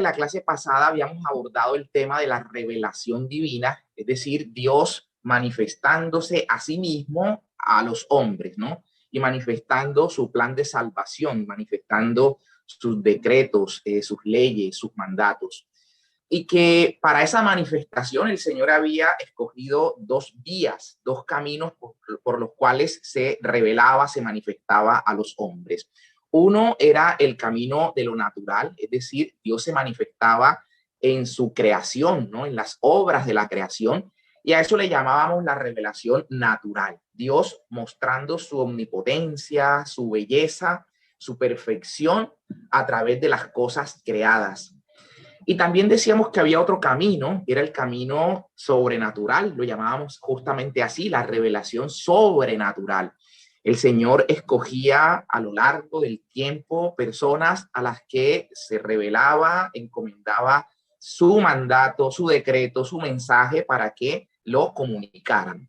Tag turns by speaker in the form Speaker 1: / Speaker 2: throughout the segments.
Speaker 1: En la clase pasada habíamos abordado el tema de la revelación divina, es decir, Dios manifestándose a sí mismo a los hombres, ¿no? Y manifestando su plan de salvación, manifestando sus decretos, sus leyes, sus mandatos. Y que para esa manifestación el Señor había escogido dos vías, dos caminos por los cuales se revelaba, se manifestaba a los hombres. Uno era el camino de lo natural, es decir, Dios se manifestaba en su creación, ¿no? En las obras de la creación, y a eso le llamábamos la revelación natural. Dios mostrando su omnipotencia, su belleza, su perfección a través de las cosas creadas. Y también decíamos que había otro camino, que era el camino sobrenatural, lo llamábamos justamente así, la revelación sobrenatural. El Señor escogía a lo largo del tiempo personas a las que se revelaba, encomendaba su mandato, su decreto, su mensaje para que lo comunicaran.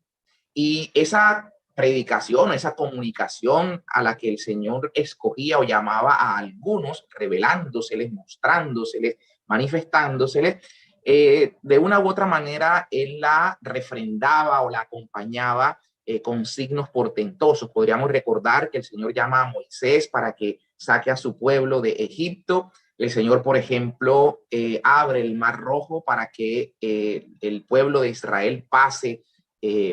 Speaker 1: Y esa predicación, esa comunicación a la que el Señor escogía o llamaba a algunos, revelándoseles, mostrándoseles, manifestándoseles, de una u otra manera él la refrendaba o la acompañaba con signos portentosos. Podríamos recordar que el Señor llama a Moisés para que saque a su pueblo de Egipto. El Señor, por ejemplo, abre el mar rojo para que el pueblo de Israel pase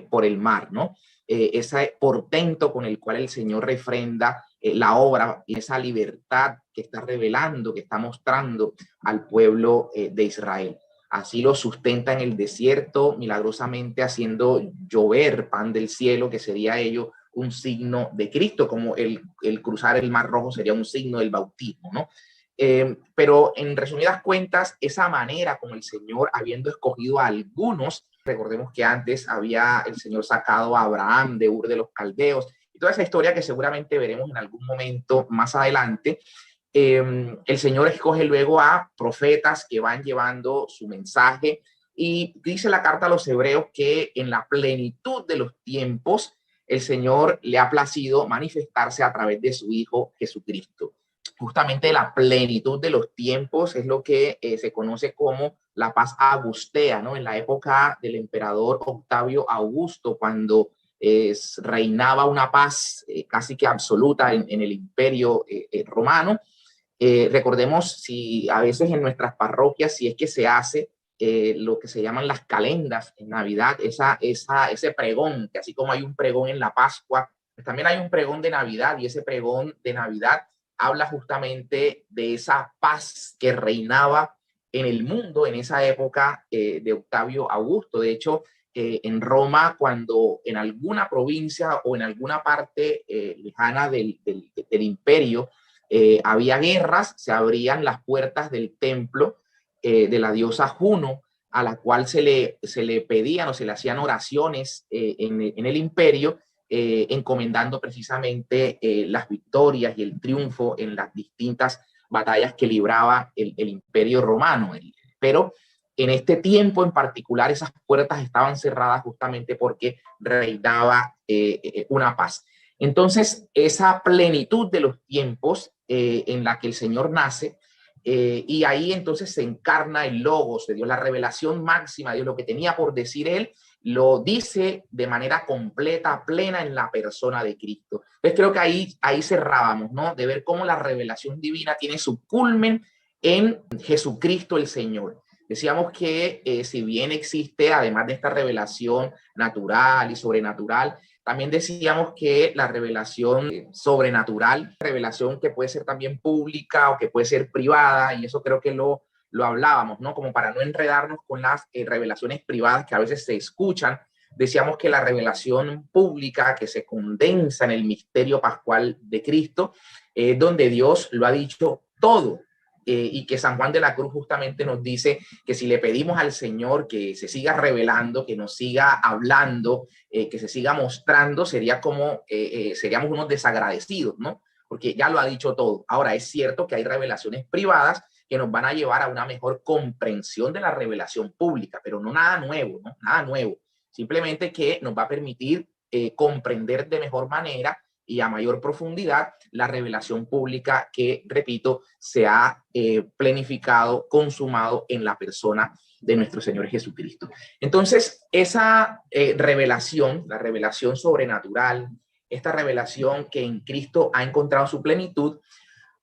Speaker 1: por el mar, ¿no? Ese portento con el cual el Señor refrenda la obra y esa libertad que está revelando, que está mostrando al pueblo de Israel. Así lo sustenta en el desierto, milagrosamente haciendo llover pan del cielo, que sería ello un signo de Cristo, como el cruzar el mar rojo sería un signo del bautismo, ¿no? Pero en resumidas cuentas, esa manera como el Señor, habiendo escogido a algunos, recordemos que antes había el Señor sacado a Abraham de Ur de los Caldeos, y toda esa historia que seguramente veremos en algún momento más adelante, el Señor escoge luego a profetas que van llevando su mensaje, y dice la carta a los hebreos que en la plenitud de los tiempos el Señor le ha placido manifestarse a través de su Hijo Jesucristo. Justamente la plenitud de los tiempos es lo que se conoce como la paz augustea, ¿no? En la época del emperador Octavio Augusto, cuando reinaba una paz casi que absoluta en el imperio romano. Recordemos si a veces en nuestras parroquias, si es que se hace lo que se llaman las calendas en Navidad, ese pregón, que así como hay un pregón en la Pascua, pues también hay un pregón de Navidad, y ese pregón de Navidad habla justamente de esa paz que reinaba en el mundo en esa época de Octavio Augusto. De hecho, en Roma, cuando en alguna provincia o en alguna parte lejana del imperio había guerras, se abrían las puertas del templo de la diosa Juno, a la cual se le pedían o se le hacían oraciones en el imperio, encomendando precisamente las victorias y el triunfo en las distintas batallas que libraba el imperio romano. Pero en este tiempo en particular esas puertas estaban cerradas justamente porque reinaba una paz. Entonces, esa plenitud de los tiempos en la que el Señor nace, y ahí entonces se encarna el logos de Dios, la revelación máxima de Dios, lo que tenía por decir él, lo dice de manera completa, plena en la persona de Cristo. Entonces creo que ahí cerrábamos, ¿no? De ver cómo la revelación divina tiene su culmen en Jesucristo el Señor. Decíamos que si bien existe, además de esta revelación natural y sobrenatural, también decíamos que la revelación sobrenatural, revelación que puede ser también pública o que puede ser privada, y eso creo que lo hablábamos, ¿no? Como para no enredarnos con las revelaciones privadas que a veces se escuchan, decíamos que la revelación pública que se condensa en el misterio pascual de Cristo, donde Dios lo ha dicho todo. Y que San Juan de la Cruz justamente nos dice que si le pedimos al Señor que se siga revelando, que nos siga hablando, que se siga mostrando, sería como, seríamos unos desagradecidos, ¿no? Porque ya lo ha dicho todo. Ahora, es cierto que hay revelaciones privadas que nos van a llevar a una mejor comprensión de la revelación pública, pero no nada nuevo, ¿no? Nada nuevo. Simplemente que nos va a permitir comprender de mejor manera y a mayor profundidad la revelación pública que, repito, se ha planificado, consumado en la persona de nuestro Señor Jesucristo. Entonces, esa revelación, la revelación sobrenatural, esta revelación que en Cristo ha encontrado su plenitud,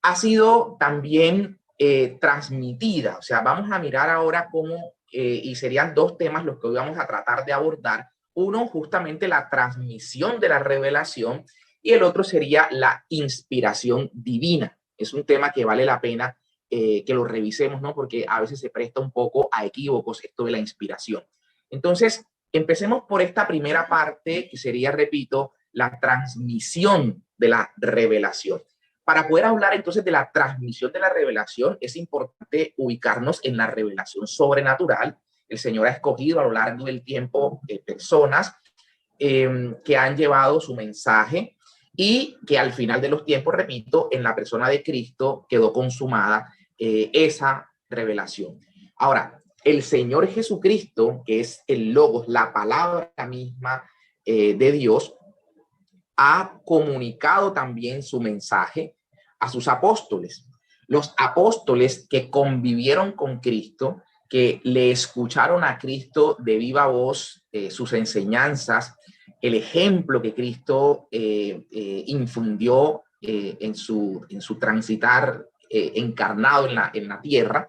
Speaker 1: ha sido también transmitida. O sea, vamos a mirar ahora cómo, y serían dos temas los que hoy vamos a tratar de abordar. Uno, justamente la transmisión de la revelación, y el otro sería la inspiración divina. Es un tema que vale la pena que lo revisemos, ¿no? Porque a veces se presta un poco a equívocos esto de la inspiración. Entonces, empecemos por esta primera parte, que sería, repito, la transmisión de la revelación. Para poder hablar entonces de la transmisión de la revelación, es importante ubicarnos en la revelación sobrenatural. El Señor ha escogido a lo largo del tiempo personas que han llevado su mensaje y que al final de los tiempos, repito, en la persona de Cristo quedó consumada esa revelación. Ahora, el Señor Jesucristo, que es el Logos, la palabra misma de Dios, ha comunicado también su mensaje a sus apóstoles. Los apóstoles que convivieron con Cristo, que le escucharon a Cristo de viva voz, sus enseñanzas, el ejemplo que Cristo infundió en su transitar encarnado en la tierra,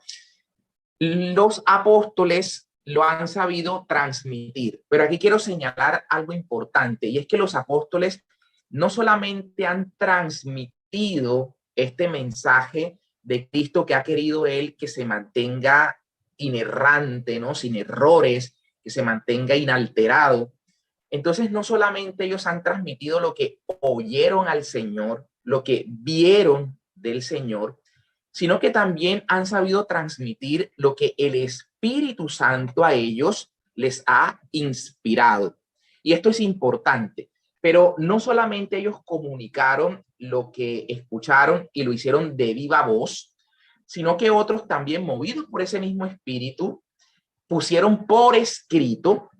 Speaker 1: los apóstoles lo han sabido transmitir. Pero aquí quiero señalar algo importante, y es que los apóstoles no solamente han transmitido este mensaje de Cristo que ha querido él que se mantenga inerrante, ¿no? Sin errores, que se mantenga inalterado. Entonces, no solamente ellos han transmitido lo que oyeron al Señor, lo que vieron del Señor, sino que también han sabido transmitir lo que el Espíritu Santo a ellos les ha inspirado. Y esto es importante, pero no solamente ellos comunicaron lo que escucharon y lo hicieron de viva voz, sino que otros también, movidos por ese mismo Espíritu, pusieron por escrito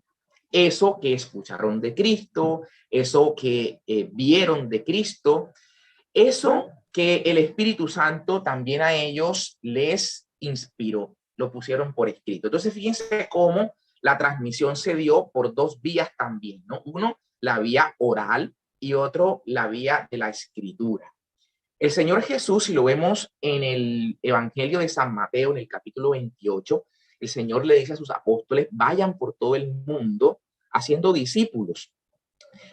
Speaker 1: eso que escucharon de Cristo, eso que vieron de Cristo, eso que el Espíritu Santo también a ellos les inspiró, lo pusieron por escrito. Entonces, fíjense cómo la transmisión se dio por dos vías también, ¿no? Uno, la vía oral, y otro, la vía de la escritura. El Señor Jesús, si lo vemos en el Evangelio de San Mateo, en el capítulo 28, el Señor le dice a sus apóstoles, vayan por todo el mundo haciendo discípulos,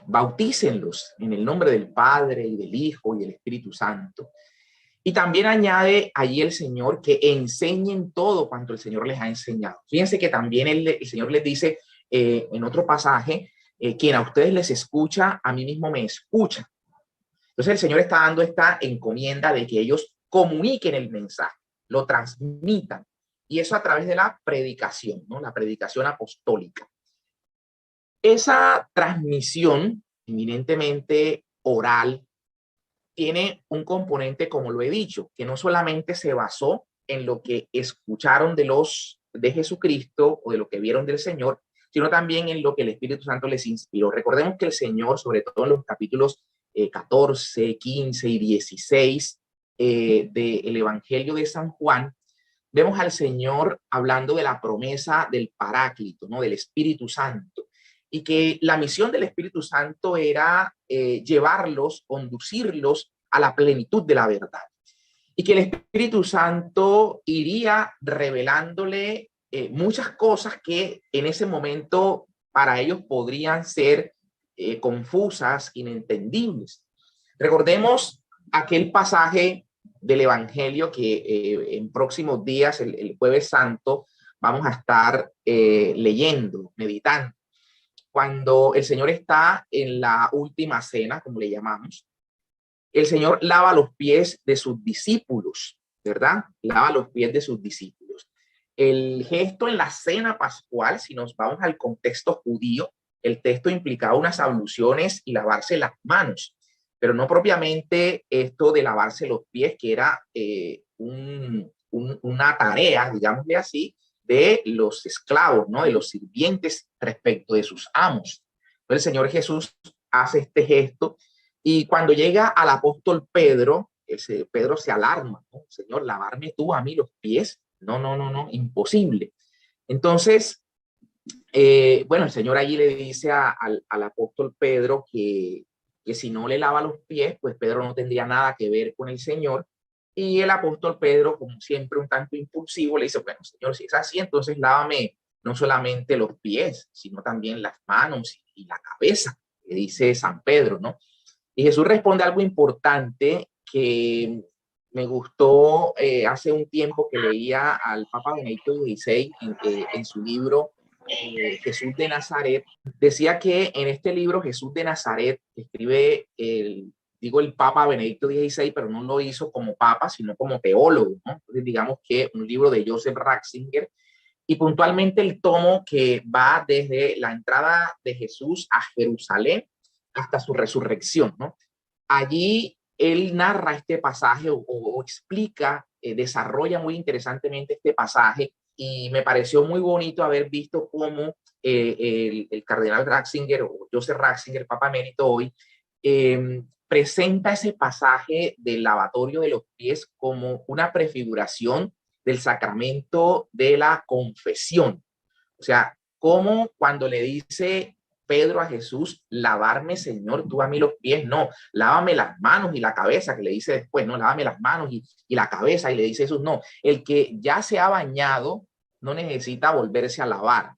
Speaker 1: bautícenlos en el nombre del Padre y del Hijo y del Espíritu Santo. Y también añade allí el Señor que enseñen todo cuanto el Señor les ha enseñado. Fíjense que también el Señor les dice en otro pasaje, quien a ustedes les escucha, a mí mismo me escucha. Entonces el Señor está dando esta encomienda de que ellos comuniquen el mensaje, lo transmitan, y eso a través de la predicación, ¿no? La predicación apostólica. Esa transmisión, eminentemente oral, tiene un componente, como lo he dicho, que no solamente se basó en lo que escucharon de Jesucristo o de lo que vieron del Señor, sino también en lo que el Espíritu Santo les inspiró. Recordemos que el Señor, sobre todo en los capítulos 14, 15 y 16 del Evangelio de San Juan, vemos al Señor hablando de la promesa del Paráclito, ¿no? Del Espíritu Santo, y que la misión del Espíritu Santo era llevarlos, conducirlos a la plenitud de la verdad. Y que el Espíritu Santo iría revelándole muchas cosas que en ese momento para ellos podrían ser confusas, inentendibles. Recordemos aquel pasaje del Evangelio que en próximos días, el Jueves Santo, vamos a estar leyendo, meditando. Cuando el Señor está en la última cena, como le llamamos, el Señor lava los pies de sus discípulos, ¿verdad? Lava los pies de sus discípulos. El gesto en la cena pascual, si nos vamos al contexto judío, el texto implicaba unas abluciones y lavarse las manos, pero no propiamente esto de lavarse los pies, que era una tarea, digámosle así, de los esclavos, ¿no? De los sirvientes respecto de sus amos. Entonces, el Señor Jesús hace este gesto Y cuando llega al apóstol Pedro, Pedro se alarma, ¿no? Señor, lavarme tú a mí los pies. No, no, no, no, imposible. Entonces, bueno, el Señor allí le dice al apóstol Pedro que si no le lava los pies, pues Pedro no tendría nada que ver con el Señor. Y el apóstol Pedro, como siempre un tanto impulsivo, le dice, bueno, Señor, si es así, entonces lávame no solamente los pies, sino también las manos y la cabeza, que dice San Pedro, ¿no? Y Jesús responde algo importante que me gustó hace un tiempo que leía al Papa Benedicto XVI en su libro Jesús de Nazaret. Decía que en este libro Jesús de Nazaret, que escribe el Papa Benedicto XVI, pero no lo hizo como papa, sino como teólogo, ¿no? Entonces digamos que un libro de Joseph Ratzinger, y puntualmente el tomo que va desde la entrada de Jesús a Jerusalén hasta su resurrección, ¿no? Allí él narra este pasaje o explica, desarrolla muy interesantemente este pasaje, y me pareció muy bonito haber visto cómo el cardenal Ratzinger o Joseph Ratzinger, Papa Emérito hoy, presenta ese pasaje del lavatorio de los pies como una prefiguración del sacramento de la confesión. O sea, como cuando le dice Pedro a Jesús, lavarme, Señor, tú a mí los pies, no, lávame las manos y la cabeza, que le dice después, no, lávame las manos y la cabeza, y le dice Jesús, no, el que ya se ha bañado no necesita volverse a lavar,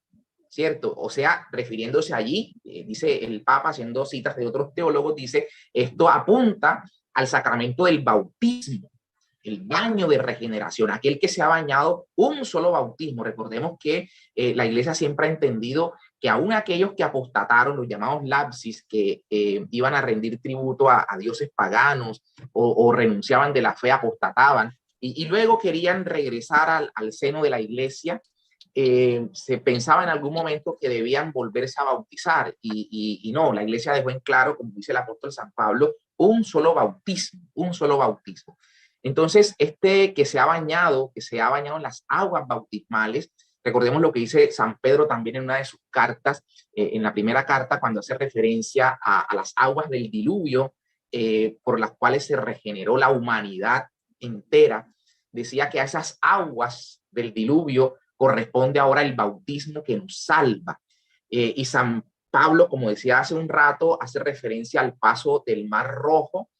Speaker 1: ¿cierto? O sea, refiriéndose allí, dice el Papa, haciendo citas de otros teólogos, dice, esto apunta al sacramento del bautismo, el baño de regeneración, aquel que se ha bañado un solo bautismo. Recordemos que la iglesia siempre ha entendido que aún aquellos que apostataron, los llamados lapsis, que iban a rendir tributo a dioses paganos o renunciaban de la fe, apostataban y luego querían regresar al seno de la iglesia, se pensaba en algún momento que debían volverse a bautizar y no, la iglesia dejó en claro, como dice el apóstol San Pablo, un solo bautismo, un solo bautismo. Entonces, que se ha bañado en las aguas bautismales, recordemos lo que dice San Pedro también en una de sus cartas, en la primera carta, cuando hace referencia a las aguas del diluvio, por las cuales se regeneró la humanidad entera, decía que a esas aguas del diluvio corresponde ahora el bautismo que nos salva. Y San Pablo, como decía hace un rato, hace referencia al paso del Mar Rojo,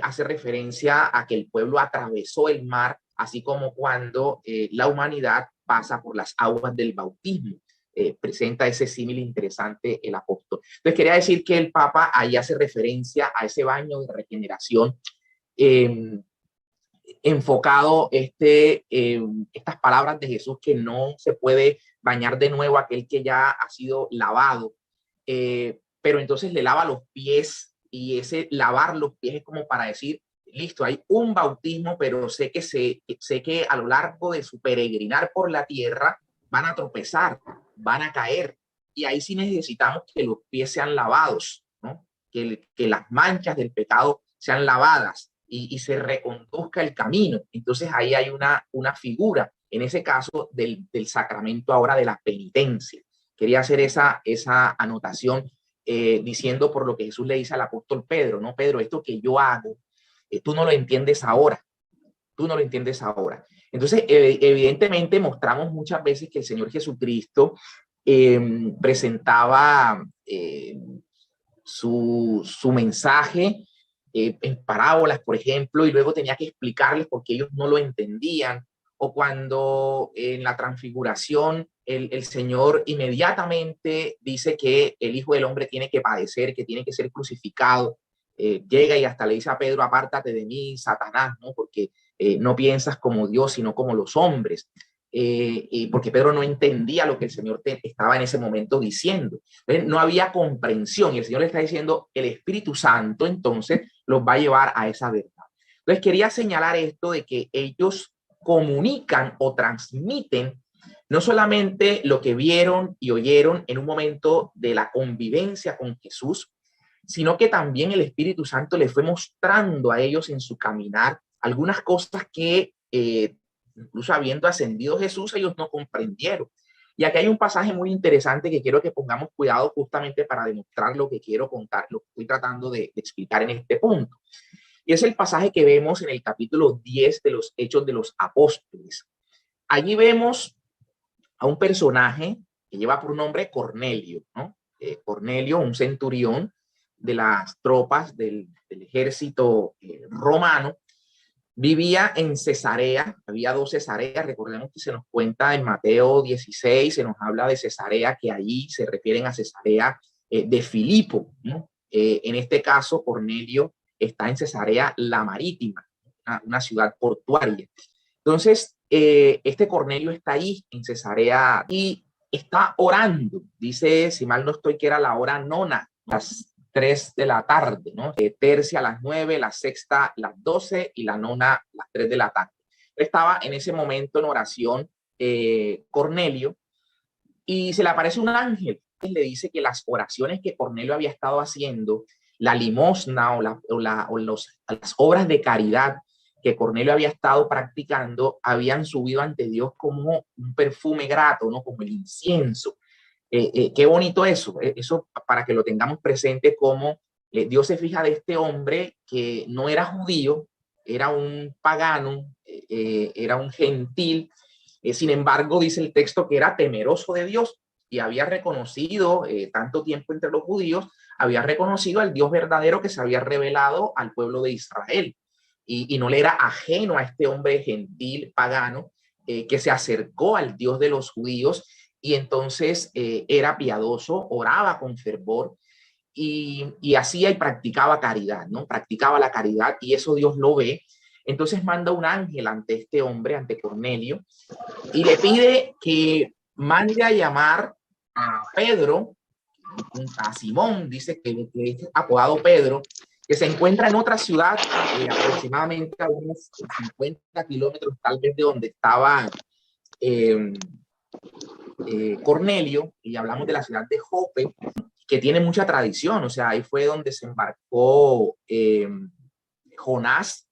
Speaker 1: hace referencia a que el pueblo atravesó el mar, así como cuando la humanidad pasa por las aguas del bautismo. Presenta ese símil interesante el apóstol. Entonces quería decir que el Papa ahí hace referencia a ese baño de regeneración, enfocado estas palabras de Jesús, que no se puede bañar de nuevo aquel que ya ha sido lavado, pero entonces le lava los pies, y ese lavar los pies es como para decir, listo, hay un bautismo, pero sé que a lo largo de su peregrinar por la tierra van a tropezar, van a caer, y ahí sí necesitamos que los pies sean lavados, ¿no? Que las manchas del pecado sean lavadas y se reconduzca el camino. Entonces ahí hay una figura, en ese caso, del sacramento ahora de la penitencia. Quería hacer esa anotación, diciendo por lo que Jesús le dice al apóstol Pedro, no, Pedro, esto que yo hago, tú no lo entiendes ahora, tú no lo entiendes ahora. Entonces, evidentemente mostramos muchas veces que el Señor Jesucristo presentaba su mensaje en parábolas, por ejemplo, y luego tenía que explicarles porque ellos no lo entendían, o cuando en la transfiguración el Señor inmediatamente dice que el Hijo del Hombre tiene que padecer, que tiene que ser crucificado, llega y hasta le dice a Pedro, apártate de mí, Satanás, ¿no? Porque no piensas como Dios, sino como los hombres. Y porque Pedro no entendía lo que el Señor estaba en ese momento diciendo. Entonces, no había comprensión, y el Señor le está diciendo, el Espíritu Santo entonces los va a llevar a esa verdad. Entonces quería señalar esto de que ellos comunican o transmiten no solamente lo que vieron y oyeron en un momento de la convivencia con Jesús, sino que también el Espíritu Santo les fue mostrando a ellos en su caminar algunas cosas que incluso habiendo ascendido Jesús, ellos no comprendieron. Y aquí hay un pasaje muy interesante que quiero que pongamos cuidado justamente para demostrar lo que quiero contar, lo que estoy tratando de explicar en este punto. Y es el pasaje que vemos en el capítulo 10 de los Hechos de los Apóstoles. Allí vemos a un personaje que lleva por nombre Cornelio, ¿no? Cornelio, un centurión de las tropas del ejército romano, vivía en Cesarea, había dos Cesareas, recordemos que se nos cuenta en Mateo 16, se nos habla de Cesarea, que allí se refieren a Cesarea de Filipo, ¿no? En este caso, Cornelio está en Cesarea la Marítima, una ciudad portuaria. Entonces, este Cornelio está ahí en Cesarea y está orando. Dice, si mal no estoy, que era la hora nona, las 3 de la tarde, ¿no? Tercia a las 9, la sexta a las 12 y la nona a las 3 de la tarde. Estaba en ese momento en oración Cornelio y se le aparece un ángel y le dice que las oraciones que Cornelio había estado haciendo, la limosna las obras de caridad que Cornelio había estado practicando, habían subido ante Dios como un perfume grato, ¿no? Como el incienso. Qué bonito eso, eso para que lo tengamos presente como Dios se fija de este hombre que no era judío, era un pagano, era un gentil, sin embargo dice el texto que era temeroso de Dios y había reconocido tanto tiempo entre los judíos, había reconocido al Dios verdadero que se había revelado al pueblo de Israel y no le era ajeno a este hombre gentil, pagano, que se acercó al Dios de los judíos y entonces era piadoso, oraba con fervor y hacía y practicaba caridad, ¿no? Practicaba la caridad y eso Dios lo ve. Entonces manda un ángel ante este hombre, ante Cornelio, y le pide que mande a llamar a Pedro, a Simón, dice que es apodado Pedro, que se encuentra en otra ciudad, aproximadamente a unos 50 kilómetros tal vez de donde estaba eh, Cornelio, y hablamos de la ciudad de Jope, que tiene mucha tradición, o sea, ahí fue donde se embarcó Jonás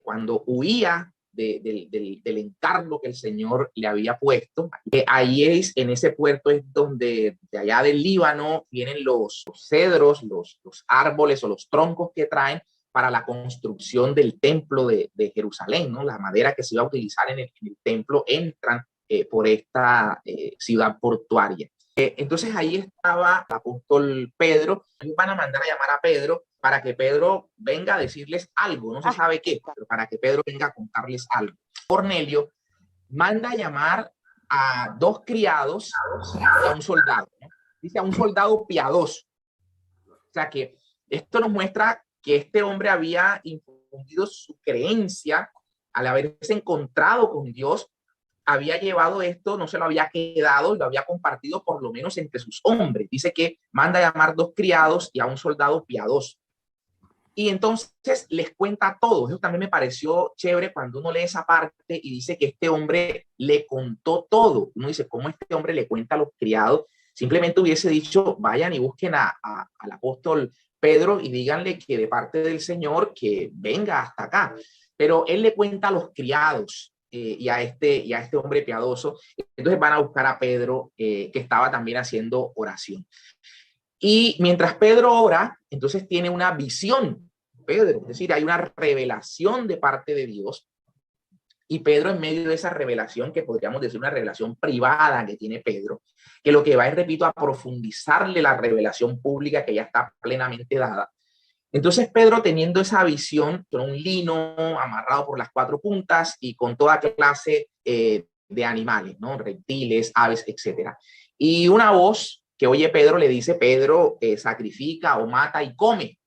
Speaker 1: cuando huía del encargo que el Señor le había puesto. Ahí es, en ese puerto es donde de allá del Líbano vienen los cedros, los árboles o los troncos que traen para la construcción del templo de Jerusalén, ¿no? La madera que se iba a utilizar en el templo entran por esta ciudad portuaria. Entonces ahí estaba el apóstol Pedro. Ellos van a mandar a llamar a Pedro para que Pedro venga a decirles algo, no se sabe qué, pero para que Pedro venga a contarles algo. Cornelio manda a llamar a dos criados y a un soldado, ¿no? Dice a un soldado piadoso. O sea que esto nos muestra que este hombre había infundido su creencia al haberse encontrado con Dios, había llevado esto, no se lo había quedado, lo había compartido por lo menos entre sus hombres. Dice que manda a llamar dos criados y a un soldado piadoso. Y entonces les cuenta todo. Eso también me pareció chévere cuando uno lee esa parte y dice que este hombre le contó todo. Uno dice, ¿cómo este hombre le cuenta a los criados? Simplemente hubiese dicho, vayan y busquen al apóstol Pedro y díganle que de parte del Señor que venga hasta acá. Pero él le cuenta a los criados y a este hombre piadoso. Entonces van a buscar a Pedro, que estaba también haciendo oración. Y mientras Pedro ora, entonces tiene una visión, Pedro, es decir, hay una revelación de parte de Dios. Y Pedro, en medio de esa revelación, que podríamos decir una revelación privada que tiene Pedro, que lo que va es, repito, a profundizarle la revelación pública que ya está plenamente dada. Entonces Pedro, teniendo esa visión, con un lino amarrado por las cuatro puntas y con toda clase de animales, ¿no? Reptiles, aves, etcétera. Y una voz que oye Pedro le dice, Pedro, sacrifica o mata y come,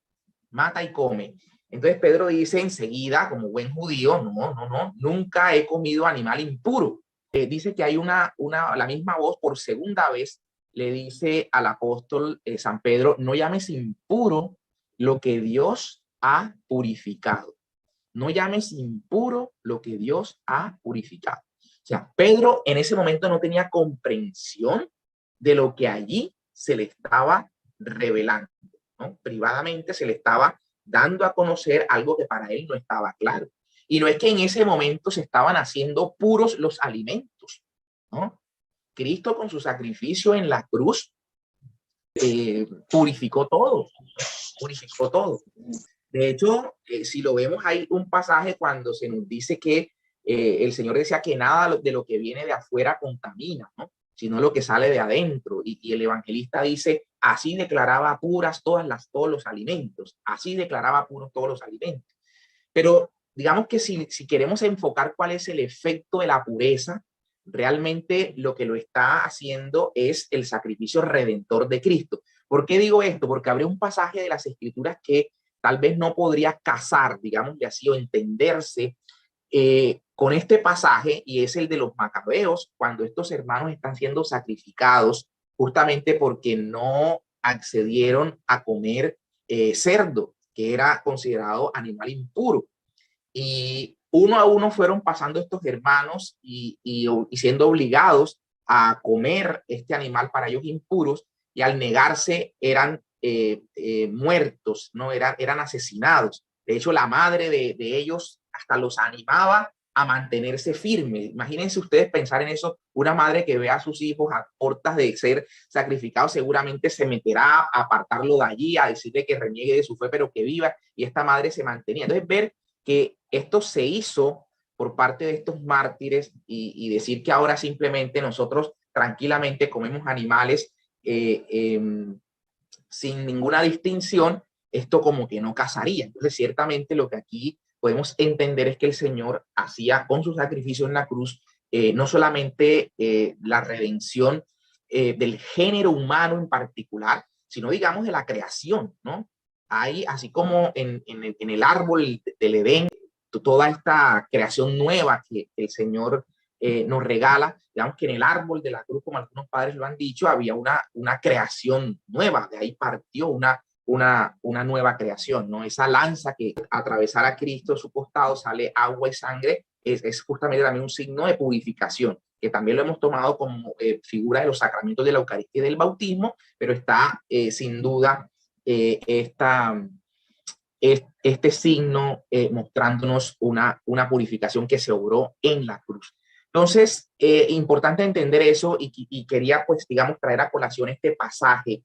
Speaker 1: mata y come. Entonces Pedro dice enseguida, como buen judío, no, nunca he comido animal impuro. Dice que hay la misma voz por segunda vez le dice al apóstol San Pedro, no llames impuro lo que Dios ha purificado. No llames impuro lo que Dios ha purificado. O sea, Pedro en ese momento no tenía comprensión de lo que allí se le estaba revelando, ¿no? Privadamente se le estaba dando a conocer algo que para él no estaba claro. Y no es que en ese momento se estaban haciendo puros los alimentos, ¿no? Cristo con su sacrificio en la cruz purificó todo, purificó todo. De hecho, si lo vemos, hay un pasaje cuando se nos dice que el Señor decía que nada de lo que viene de afuera contamina, ¿no? Sino lo que sale de adentro. Y el evangelista dice, así declaraba puras todos los alimentos, así declaraba puros todos los alimentos. Pero digamos que si queremos enfocar cuál es el efecto de la pureza, realmente lo que lo está haciendo es el sacrificio redentor de Cristo. ¿Por qué digo esto? Porque habría un pasaje de las Escrituras que tal vez no podría casar, digamos así, o entenderse con este pasaje, y es el de los macabeos, cuando estos hermanos están siendo sacrificados justamente porque no accedieron a comer cerdo, que era considerado animal impuro. Y uno a uno fueron pasando estos hermanos y siendo obligados a comer este animal para ellos impuros, y al negarse eran muertos, ¿no? Eran asesinados. De hecho, la madre de ellos hasta los animaba a mantenerse firmes. Imagínense ustedes pensar en eso, una madre que ve a sus hijos a portas de ser sacrificados, seguramente se meterá a apartarlo de allí, a decirle que reniegue de su fe, pero que viva, y esta madre se mantenía. Entonces, ver que esto se hizo por parte de estos mártires y decir que ahora simplemente nosotros tranquilamente comemos animales sin ninguna distinción, esto como que no casaría. Entonces, ciertamente lo que aquí podemos entender es que el Señor hacía con su sacrificio en la cruz no solamente la redención del género humano en particular, sino digamos de la creación, ¿no? Hay, así como en el árbol del Edén, toda esta creación nueva que el Señor nos regala, digamos que en el árbol de la cruz, como algunos padres lo han dicho, había una creación nueva, de ahí partió una nueva creación, ¿no? Esa lanza que atravesara a Cristo, su costado, sale agua y sangre, es justamente también un signo de purificación, que también lo hemos tomado como figura de los sacramentos de la Eucaristía y del bautismo, pero está sin duda este signo mostrándonos una purificación que se obró en la cruz. Entonces, importante entender eso, y quería, pues, digamos, traer a colación este pasaje,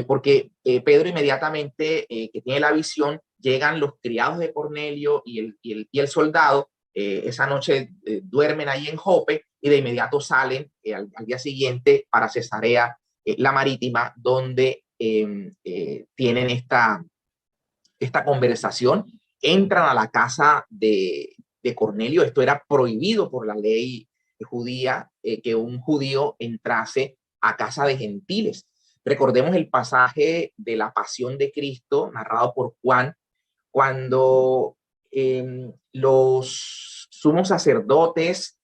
Speaker 1: porque Pedro inmediatamente, que tiene la visión, llegan los criados de Cornelio y el soldado, esa noche duermen ahí en Jope, y de inmediato salen al día siguiente para Cesarea, la Marítima, donde tienen esta conversación, entran a la casa de Cornelio. Esto era prohibido por la ley judía, que un judío entrase a casa de gentiles. Recordemos el pasaje de la pasión de Cristo, narrado por Juan, cuando los sumos sacerdotes,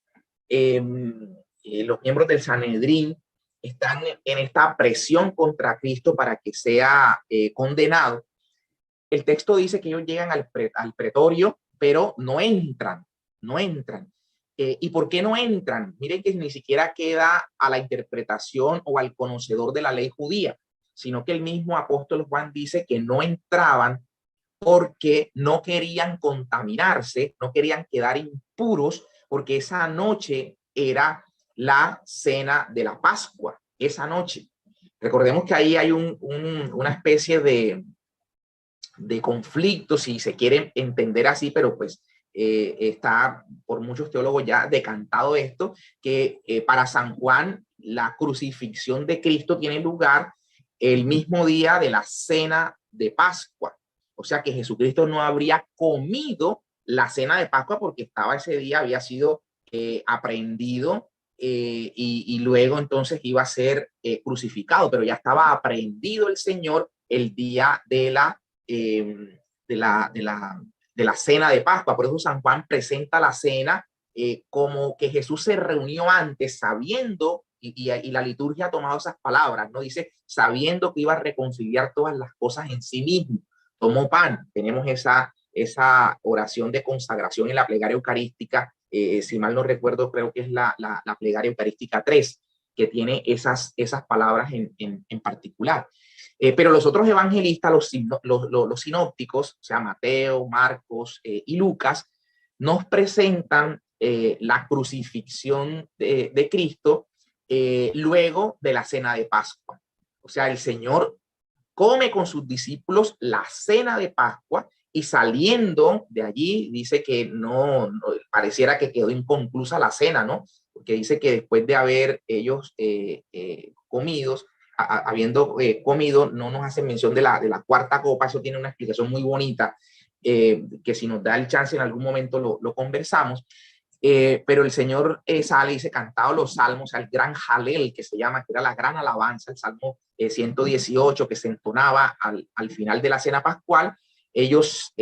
Speaker 1: los miembros del Sanedrín, están en esta presión contra Cristo para que sea condenado. El texto dice que ellos llegan al pretorio, pero no entran. ¿Y por qué no entran? Miren que ni siquiera queda a la interpretación o al conocedor de la ley judía, sino que el mismo apóstol Juan dice que no entraban porque no querían contaminarse, no querían quedar impuros, porque esa noche era la cena de la Pascua, esa noche. Recordemos que ahí hay una especie de conflicto, si se quiere entender así, pero pues está por muchos teólogos ya decantado esto, que para San Juan la crucifixión de Cristo tiene lugar el mismo día de la cena de Pascua. O sea que Jesucristo no habría comido la cena de Pascua porque estaba ese día, había sido aprehendido, y luego entonces iba a ser crucificado, pero ya estaba aprehendido el Señor el día de la cena de Pascua. Por eso San Juan presenta la cena como que Jesús se reunió antes sabiendo, y la liturgia ha tomado esas palabras, ¿no? Dice, sabiendo que iba a reconciliar todas las cosas en sí mismo. Tomó pan. Tenemos esa oración de consagración en la plegaria eucarística, si mal no recuerdo, creo que es la plegaria eucarística 3, que tiene esas palabras en particular. Pero los otros evangelistas, los sinópticos, o sea, Mateo, Marcos y Lucas, nos presentan la crucifixión de Cristo luego de la cena de Pascua. O sea, el Señor come con sus discípulos la cena de Pascua y saliendo de allí dice que no pareciera que quedó inconclusa la cena, ¿no? Porque dice que después de haber ellos habiendo comido, no nos hacen mención de la cuarta copa. Eso tiene una explicación muy bonita, que si nos da el chance en algún momento lo conversamos. Pero el Señor sale y se cantaba los salmos, el gran Jalel, que se llama, que era la gran alabanza, el Salmo 118, que se entonaba al final de la cena pascual. Ellos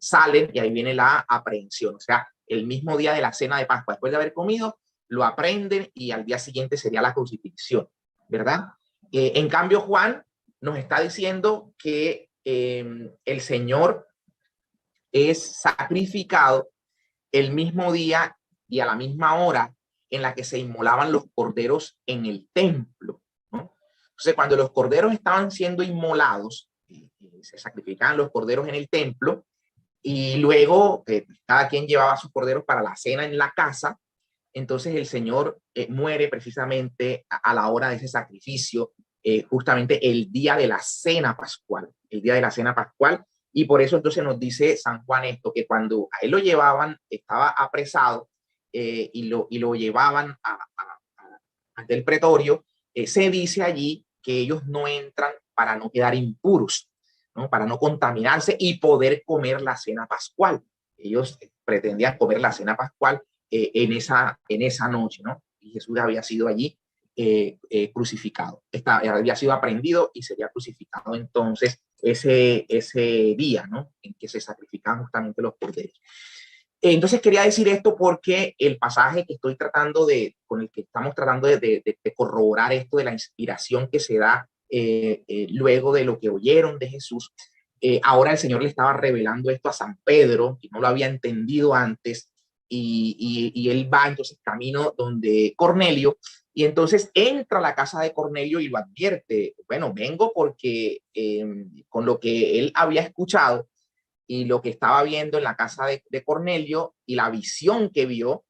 Speaker 1: salen y ahí viene la aprehensión. O sea, el mismo día de la cena de Pascua, después de haber comido, lo aprenden y al día siguiente sería la crucifixión, ¿verdad? En cambio, Juan nos está diciendo que el Señor es sacrificado el mismo día y a la misma hora en la que se inmolaban los corderos en el templo, ¿no? Entonces, cuando los corderos estaban siendo inmolados, se sacrificaban los corderos en el templo y luego cada quien llevaba sus corderos para la cena en la casa. Entonces el Señor muere precisamente a la hora de ese sacrificio, justamente el día de la cena pascual, el día de la cena pascual. Y por eso entonces nos dice San Juan esto, que cuando a él lo llevaban, estaba apresado y lo llevaban ante el pretorio, se dice allí que ellos no entran para no quedar impuros, ¿no? Para no contaminarse y poder comer la cena pascual. Ellos pretendían comer la cena pascual en esa noche, ¿no? Y Jesús había sido allí crucificado. Había sido aprendido y sería crucificado entonces ese día, ¿no? En que se sacrificaban justamente los corderos. Entonces quería decir esto porque el pasaje que estoy tratando con el que estamos tratando de corroborar esto de la inspiración que se da luego de lo que oyeron de Jesús, ahora el Señor le estaba revelando esto a San Pedro, que no lo había entendido antes, y él va entonces camino donde Cornelio, y entonces entra a la casa de Cornelio y lo advierte. Bueno, vengo porque con lo que él había escuchado y lo que estaba viendo en la casa de Cornelio y la visión que vio,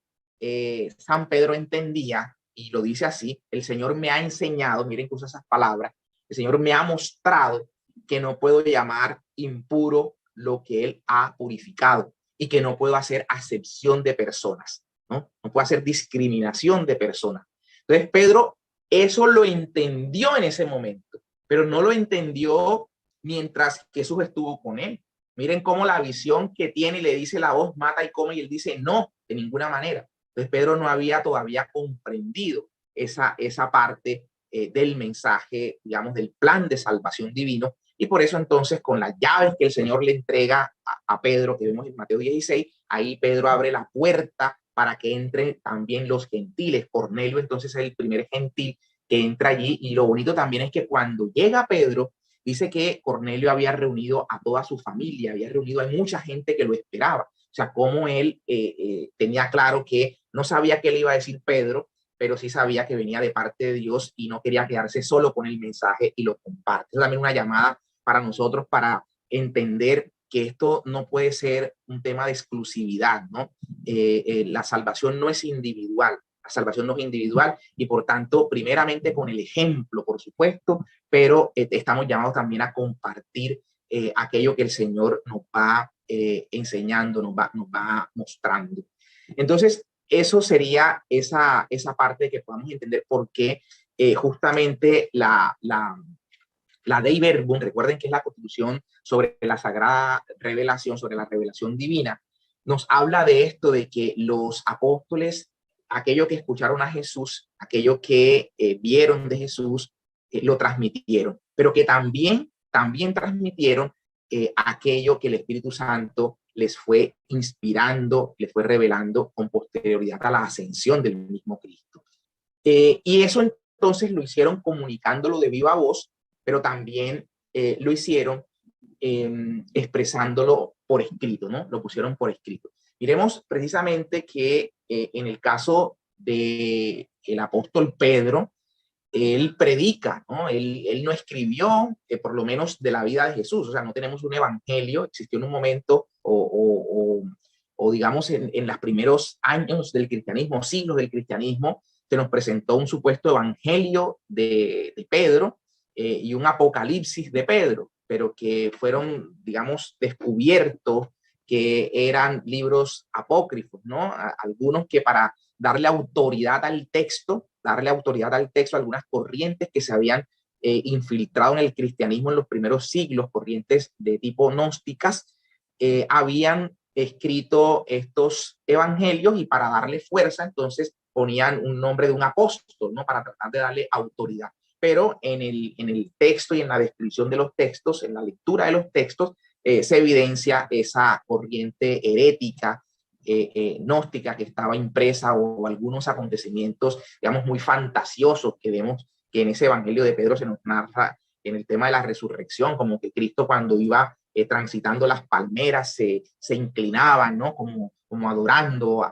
Speaker 1: San Pedro entendía, y lo dice así: el Señor me ha enseñado, miren que usa esas palabras, el Señor me ha mostrado que no puedo llamar impuro lo que Él ha purificado y que no puedo hacer acepción de personas, ¿no? No puedo hacer discriminación de personas. Entonces Pedro eso lo entendió en ese momento, pero no lo entendió mientras Jesús estuvo con él. Miren cómo la visión que tiene y le dice la voz, mata y come, y él dice no, de ninguna manera. Entonces Pedro no había todavía comprendido esa parte del mensaje, digamos, del plan de salvación divino. Y por eso entonces con las llaves que el Señor le entrega a Pedro, que vemos en Mateo 16, ahí Pedro abre la puerta para que entren también los gentiles. Cornelio entonces es el primer gentil que entra allí. Y lo bonito también es que cuando llega Pedro, dice que Cornelio había reunido a toda su familia, había reunido a mucha gente que lo esperaba. O sea, como él tenía claro que no sabía qué le iba a decir Pedro, pero sí sabía que venía de parte de Dios y no quería quedarse solo con el mensaje y lo comparte. Es también una llamada para nosotros para entender que esto no puede ser un tema de exclusividad, ¿no? La salvación no es individual, la salvación no es individual y por tanto, primeramente con el ejemplo, por supuesto, pero estamos llamados también a compartir aquello que el Señor nos va enseñando, nos va mostrando. Entonces, eso sería esa parte que podamos entender por qué justamente la Dei Verbum, recuerden que es la Constitución sobre la Sagrada Revelación, sobre la revelación divina, nos habla de esto, de que los apóstoles, aquello que escucharon a Jesús, aquello que vieron de Jesús, lo transmitieron, pero que también transmitieron aquello que el Espíritu Santo les fue inspirando, les fue revelando con posterioridad a la ascensión del mismo Cristo. Y eso entonces lo hicieron comunicándolo de viva voz, pero también lo hicieron expresándolo por escrito, ¿no? Lo pusieron por escrito. Miremos precisamente que en el caso del apóstol Pedro, él predica, ¿no? Él no escribió, por lo menos de la vida de Jesús, o sea, no tenemos un evangelio. Existió en un momento, o digamos en los primeros años del cristianismo, siglos del cristianismo, se nos presentó un supuesto evangelio de Pedro y un apocalipsis de Pedro, pero que fueron, digamos, descubiertos que eran libros apócrifos, ¿no? Algunos que para darle autoridad al texto, algunas corrientes que se habían infiltrado en el cristianismo en los primeros siglos, corrientes de tipo gnósticas, habían escrito estos evangelios y para darle fuerza, entonces ponían un nombre de un apóstol, ¿no? Para tratar de darle autoridad. Pero en el texto y en la descripción de los textos, en la lectura de los textos, se evidencia esa corriente herética, gnóstica que estaba impresa o algunos acontecimientos, digamos, muy fantasiosos que vemos que en ese evangelio de Pedro se nos narra en el tema de la resurrección, como que Cristo cuando iba transitando las palmeras se inclinaban, ¿no? Como adorando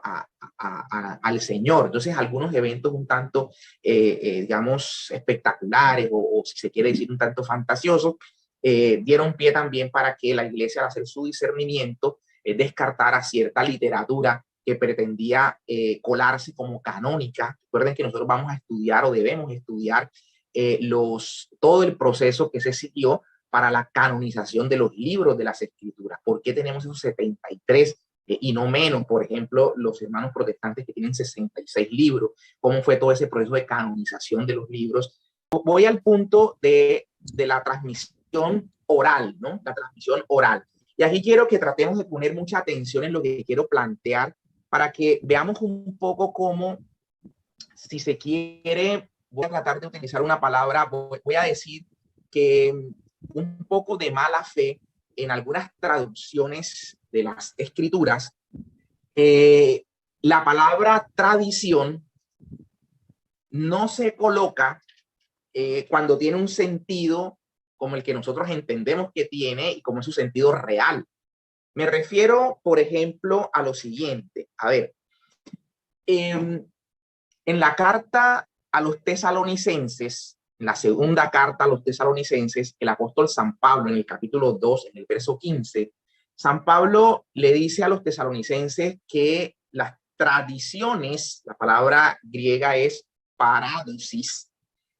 Speaker 1: al Señor. Entonces, algunos eventos un tanto, digamos, espectaculares o si se quiere decir un tanto fantasiosos, dieron pie también para que la iglesia, al hacer su discernimiento, descartara cierta literatura que pretendía colarse como canónica. Recuerden que nosotros vamos a estudiar o debemos estudiar todo el proceso que se siguió para la canonización de los libros de las escrituras. ¿Por qué tenemos esos 73 y no menos? Por ejemplo, los hermanos protestantes que tienen 66 libros. ¿Cómo fue todo ese proceso de canonización de los libros? Voy al punto de la transmisión oral, ¿no? La transmisión oral. Y aquí quiero que tratemos de poner mucha atención en lo que quiero plantear para que veamos un poco cómo, si se quiere, voy a tratar de utilizar una palabra, voy a decir que un poco de mala fe en algunas traducciones de las escrituras, la palabra tradición no se coloca cuando tiene un sentido como el que nosotros entendemos que tiene y como es su sentido real. Me refiero, por ejemplo, a lo siguiente. A ver, en la carta a los tesalonicenses, en la segunda carta a los tesalonicenses, el apóstol San Pablo, en el capítulo 2, en el verso 15, San Pablo le dice a los tesalonicenses que las tradiciones, la palabra griega es paradosis,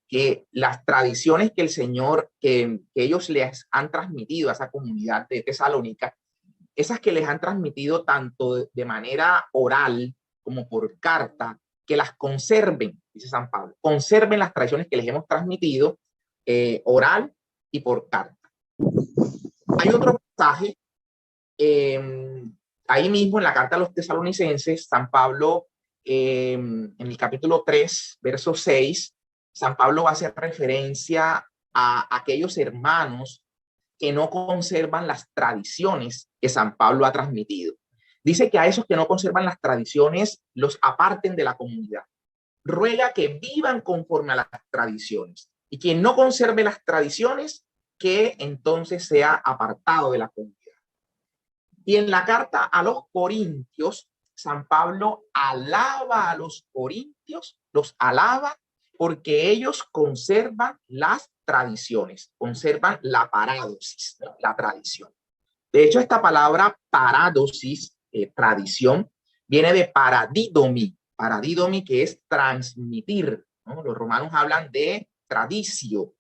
Speaker 1: que las tradiciones que el Señor, que ellos les han transmitido a esa comunidad de Tesalónica, esas que les han transmitido tanto de manera oral como por carta, que las conserven, dice San Pablo, conserven las tradiciones que les hemos transmitido oral y por carta. Hay otro pasaje ahí mismo en la carta a los tesalonicenses, San Pablo, en el capítulo 3, verso 6, San Pablo va a hacer referencia a aquellos hermanos que no conservan las tradiciones que San Pablo ha transmitido. Dice que a esos que no conservan las tradiciones los aparten de la comunidad. Ruega que vivan conforme a las tradiciones. Y quien no conserve las tradiciones, que entonces sea apartado de la comunidad. Y en la carta a los Corintios, San Pablo alaba a los corintios, los alaba porque ellos conservan las tradiciones, conservan la paradosis, ¿no? La tradición. De hecho, esta palabra paradosis, tradición, viene de paradidomi, que es transmitir, ¿no? Los romanos hablan de tradicio,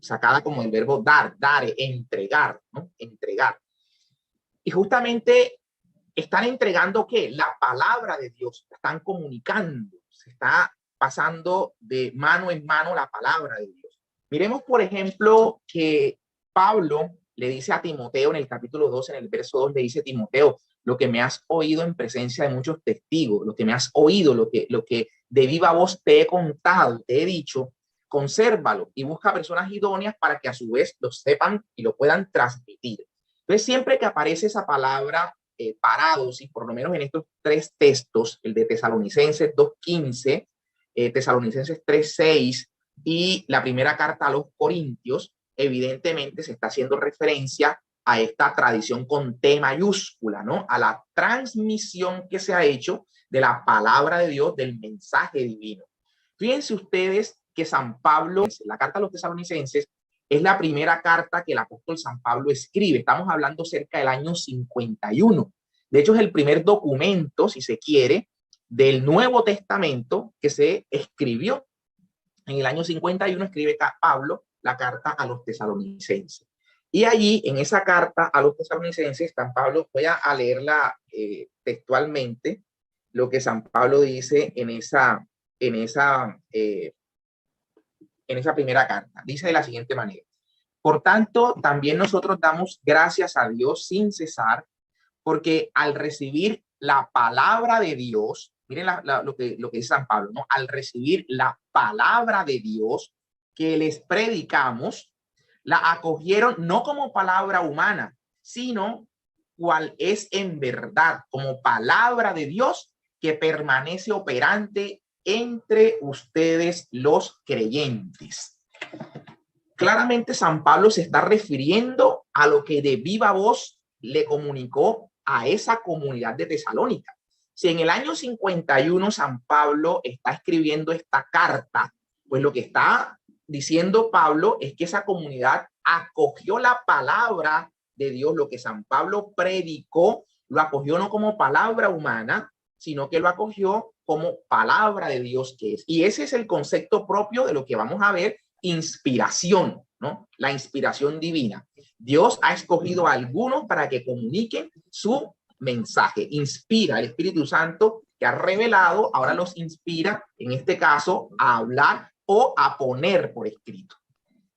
Speaker 1: sacada como el verbo dar, dare, entregar, ¿no? Entregar. Y justamente están entregando ¿qué? La palabra de Dios, están comunicando, se está pasando de mano en mano la palabra de Dios. Miremos, por ejemplo, que Pablo le dice a Timoteo en el capítulo 2, en el verso 2, le dice: Timoteo, lo que me has oído en presencia de muchos testigos, lo que me has oído, lo que de viva voz te he contado, te he dicho, consérvalo y busca personas idóneas para que a su vez lo sepan y lo puedan transmitir. Entonces, siempre que aparece esa palabra paradosis, por lo menos en estos tres textos, el de Tesalonicenses 2:15, Tesalonicenses 3:6 y la primera carta a los Corintios, evidentemente se está haciendo referencia a esta tradición con T mayúscula, ¿no? A la transmisión que se ha hecho de la palabra de Dios, del mensaje divino. Fíjense ustedes que San Pablo, la carta a los tesalonicenses, es la primera carta que el apóstol San Pablo escribe. Estamos hablando cerca del año 51. De hecho, es el primer documento, si se quiere, del Nuevo Testamento que se escribió. En el año 51 escribe Pablo la carta a los tesalonicenses. Y allí, en esa carta a los tesalonicenses, San Pablo, voy a leerla textualmente, lo que San Pablo dice en esa primera carta. Dice de la siguiente manera: por tanto, también nosotros damos gracias a Dios sin cesar, porque al recibir la palabra de Dios, miren lo que dice San Pablo, ¿no? Al recibir la palabra de Dios que les predicamos, la acogieron no como palabra humana, sino cual es en verdad, como palabra de Dios que permanece operante entre ustedes los creyentes. Claramente San Pablo se está refiriendo a lo que de viva voz le comunicó a esa comunidad de Tesalónica. Si en el año 51 San Pablo está escribiendo esta carta, pues lo que está diciendo Pablo es que esa comunidad acogió la palabra de Dios, lo que San Pablo predicó, lo acogió no como palabra humana, sino que lo acogió como palabra de Dios que es. Y ese es el concepto propio de lo que vamos a ver, inspiración, ¿no? La inspiración divina. Dios ha escogido a algunos para que comuniquen su mensaje. Inspira el Espíritu Santo que ha revelado, ahora los inspira, en este caso, a hablar o a poner por escrito.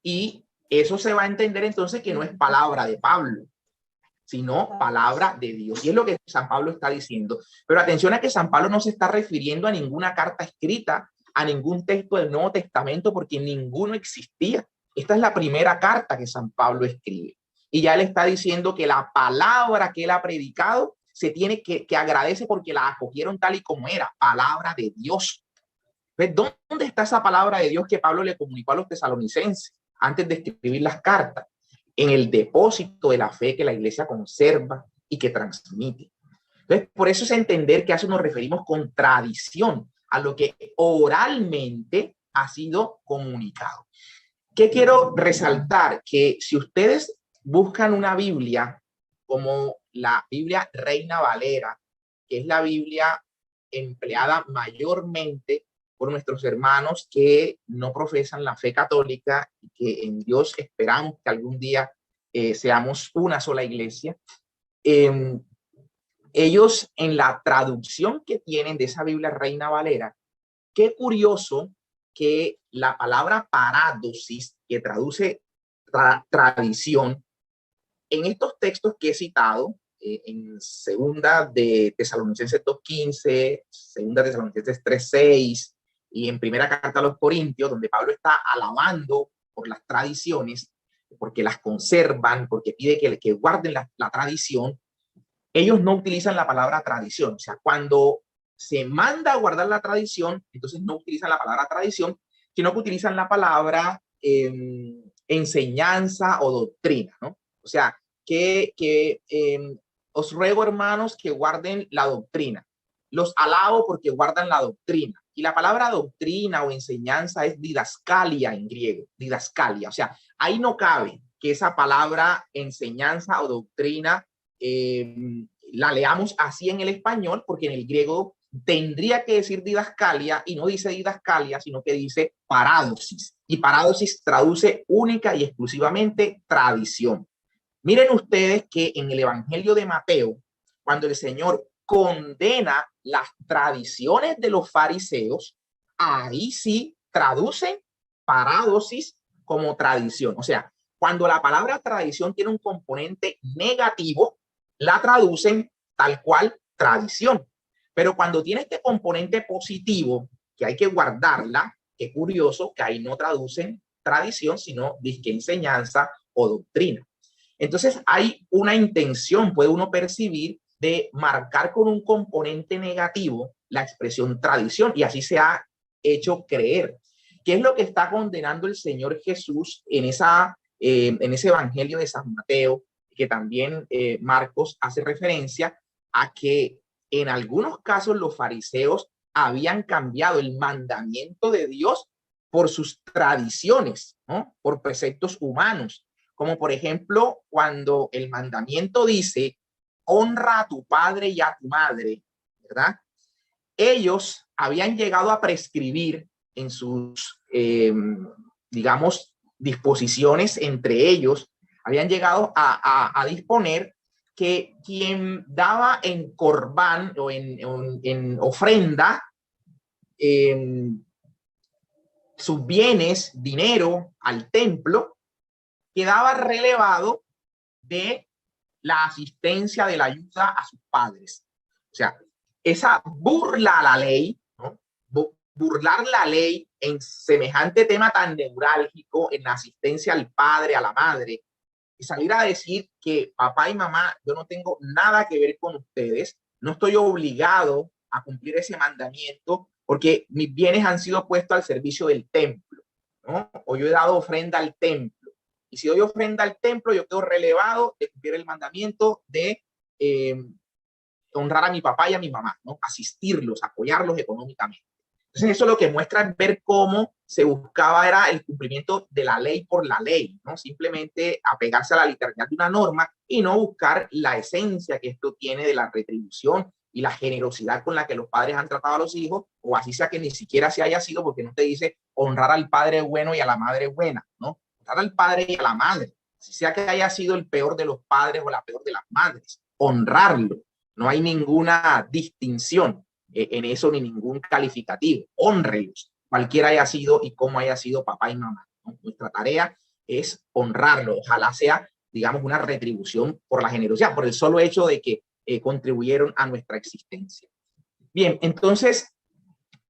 Speaker 1: Y eso se va a entender entonces que no es palabra de Pablo, sino palabra de Dios. Y es lo que San Pablo está diciendo. Pero atención a que San Pablo no se está refiriendo a ninguna carta escrita, a ningún texto del Nuevo Testamento, porque ninguno existía. Esta es la primera carta que San Pablo escribe. Y ya él está diciendo que la palabra que él ha predicado se tiene que agradece porque la acogieron tal y como era, palabra de Dios. ¿Ves? ¿Dónde está esa palabra de Dios que Pablo le comunicó a los tesalonicenses antes de escribir las cartas? En el depósito de la fe que la iglesia conserva y que transmite. Entonces, por eso es entender que a eso nos referimos con tradición, a lo que oralmente ha sido comunicado. ¿Qué quiero resaltar? Que si ustedes buscan una Biblia como la Biblia Reina Valera, que es la Biblia empleada mayormente por nuestros hermanos que no profesan la fe católica y que en Dios esperamos que algún día seamos una sola iglesia. Ellos en la traducción que tienen de esa Biblia Reina Valera, qué curioso que la palabra parádosis, que traduce tradición, en estos textos que he citado, en segunda de Tesalonicenses 2:15, segunda de Tesalonicenses 3:6 y en primera carta a los Corintios, donde Pablo está alabando por las tradiciones, porque las conservan, porque pide que guarden la tradición, ellos no utilizan la palabra tradición. O sea, cuando se manda a guardar la tradición, entonces no utilizan la palabra tradición, sino que utilizan la palabra enseñanza o doctrina, ¿no? O sea, os ruego, hermanos, que guarden la doctrina. Los alabo porque guardan la doctrina. Y la palabra doctrina o enseñanza es didascalia en griego, didascalia. O sea, ahí no cabe que esa palabra enseñanza o doctrina la leamos así en el español, porque en el griego tendría que decir didascalia y no dice didascalia, sino que dice parádosis. Y parádosis traduce única y exclusivamente tradición. Miren ustedes que en el Evangelio de Mateo, cuando el Señor condena las tradiciones de los fariseos, ahí sí traducen parádosis como tradición. O sea, cuando la palabra tradición tiene un componente negativo, la traducen tal cual tradición. Pero cuando tiene este componente positivo, que hay que guardarla, qué curioso que ahí no traducen tradición, sino disque enseñanza o doctrina. Entonces hay una intención, puede uno percibir, de marcar con un componente negativo la expresión tradición, y así se ha hecho creer. ¿Qué es lo que está condenando el Señor Jesús en ese Evangelio de San Mateo, que también Marcos hace referencia a que en algunos casos los fariseos habían cambiado el mandamiento de Dios por sus tradiciones, ¿no? Por preceptos humanos, como por ejemplo cuando el mandamiento dice honra a tu padre y a tu madre, ¿verdad? ellos habían llegado a prescribir en sus, digamos, disposiciones entre ellos, habían llegado a disponer que quien daba en corbán o en ofrenda sus bienes, dinero al templo, quedaba relevado de la asistencia, de la ayuda a sus padres. O sea, esa burla a la ley, ¿no? Burlar la ley en semejante tema tan neurálgico, en la asistencia al padre, a la madre, y salir a decir que papá y mamá, yo no tengo nada que ver con ustedes, no estoy obligado a cumplir ese mandamiento porque mis bienes han sido puestos al servicio del templo, ¿no? O yo he dado ofrenda al templo. Y si doy ofrenda al templo, yo quedo relevado de cumplir el mandamiento de honrar a mi papá y a mi mamá, ¿no? Asistirlos, apoyarlos económicamente. Entonces eso lo que muestra es ver cómo se buscaba era el cumplimiento de la ley por la ley, ¿no? Simplemente apegarse a la literalidad de una norma y no buscar la esencia que esto tiene de la retribución y la generosidad con la que los padres han tratado a los hijos, o así sea que ni siquiera se haya sido, porque no te dice honrar al padre bueno y a la madre buena, ¿no? Honrar al padre y a la madre, si sea que haya sido el peor de los padres o la peor de las madres, honrarlo. No hay ninguna distinción en eso ni ningún calificativo. Honrenlos, cualquiera haya sido y cómo haya sido papá y mamá, ¿no? Nuestra tarea es honrarlo. Ojalá sea, digamos, una retribución por la generosidad, por el solo hecho de que contribuyeron a nuestra existencia. Bien, entonces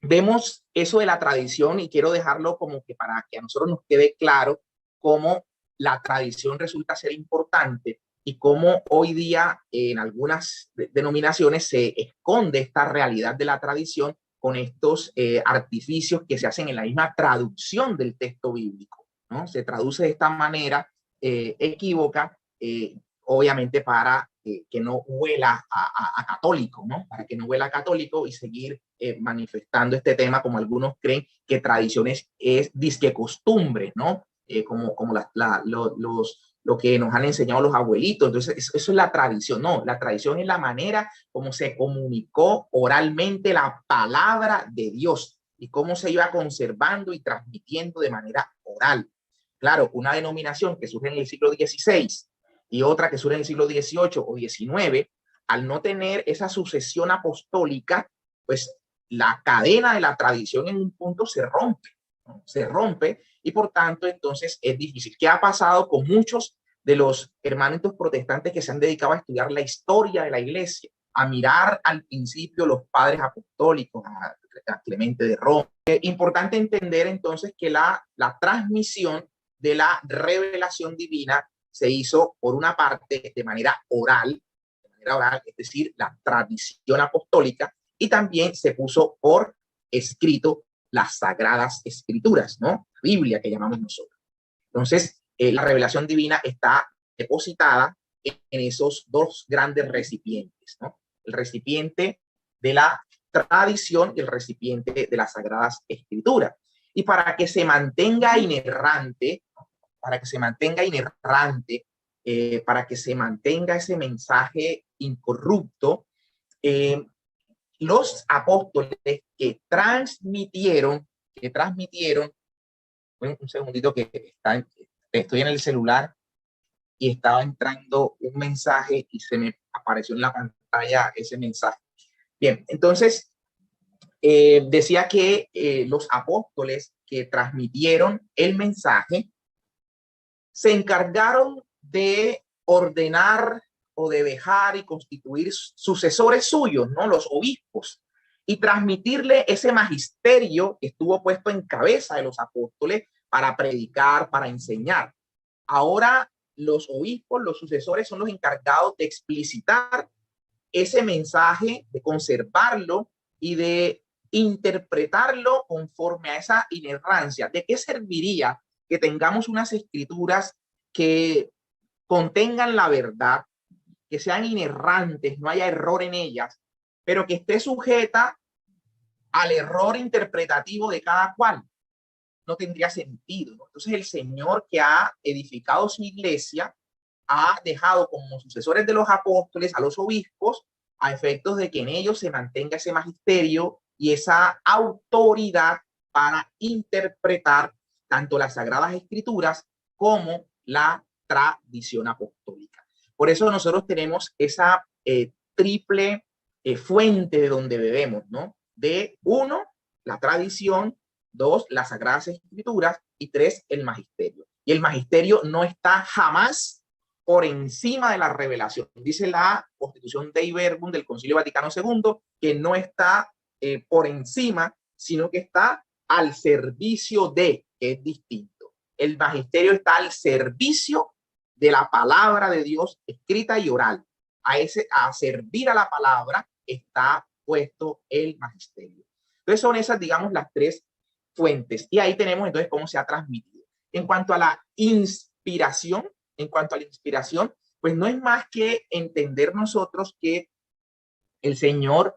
Speaker 1: vemos eso de la tradición y quiero dejarlo como que para que a nosotros nos quede claro cómo la tradición resulta ser importante y cómo hoy día en algunas denominaciones se esconde esta realidad de la tradición con estos artificios que se hacen en la misma traducción del texto bíblico, ¿no? Se traduce de esta manera equívoca, obviamente para que no huela a católico, ¿no? Para que no huela a católico y seguir manifestando este tema como algunos creen que tradiciones es disque costumbre, ¿no? Como lo que nos han enseñado los abuelitos. Entonces, eso es la tradición. No, la tradición es la manera como se comunicó oralmente la palabra de Dios y cómo se iba conservando y transmitiendo de manera oral. Claro, una denominación que surge en el siglo XVI y otra que surge en el siglo XVIII o XIX, al no tener esa sucesión apostólica, pues la cadena de la tradición en un punto se rompe, ¿no? Se rompe y por tanto entonces es difícil. ¿Qué ha pasado con muchos de los hermanos protestantes que se han dedicado a estudiar la historia de la iglesia, a mirar al principio los padres apostólicos, a Clemente de Roma? Es importante entender entonces que la transmisión de la revelación divina se hizo por una parte de manera oral, es decir, la tradición apostólica, y también se puso por escrito las sagradas escrituras, ¿no? La Biblia que llamamos nosotros. Entonces, la revelación divina está depositada en esos dos grandes recipientes, ¿no? El recipiente de la tradición y el recipiente de las sagradas escrituras. Y para que se mantenga inerrante, para que se mantenga inerrante, para que se mantenga ese mensaje incorrupto, los apóstoles que transmitieron, un segundito que estoy en el celular y estaba entrando un mensaje y se me apareció en la pantalla ese mensaje. Bien, entonces decía que los apóstoles que transmitieron el mensaje se encargaron de ordenar o de dejar y constituir sucesores suyos, ¿no? Los obispos, y transmitirle ese magisterio que estuvo puesto en cabeza de los apóstoles para predicar, para enseñar. Ahora los obispos, los sucesores, son los encargados de explicitar ese mensaje, de conservarlo y de interpretarlo conforme a esa inerrancia. ¿De qué serviría que tengamos unas escrituras que contengan la verdad, que sean inerrantes, no haya error en ellas, pero que esté sujeta al error interpretativo de cada cual? No tendría sentido, ¿no? Entonces el Señor, que ha edificado su iglesia, ha dejado como sucesores de los apóstoles a los obispos a efectos de que en ellos se mantenga ese magisterio y esa autoridad para interpretar tanto las Sagradas Escrituras como la tradición apostólica. Por eso nosotros tenemos esa triple fuente de donde bebemos, ¿no? De uno, la tradición, dos, las Sagradas Escrituras y tres, el magisterio. Y el magisterio no está jamás por encima de la revelación. Dice la Constitución Dei Verbum del Concilio Vaticano II que no está por encima, sino que está al servicio de, que es distinto. El magisterio está al servicio de la palabra de Dios escrita y oral. A servir a la palabra está puesto el magisterio. Entonces son esas, digamos, las tres fuentes. Y ahí tenemos entonces cómo se ha transmitido. En cuanto a la inspiración, pues no es más que entender nosotros que el Señor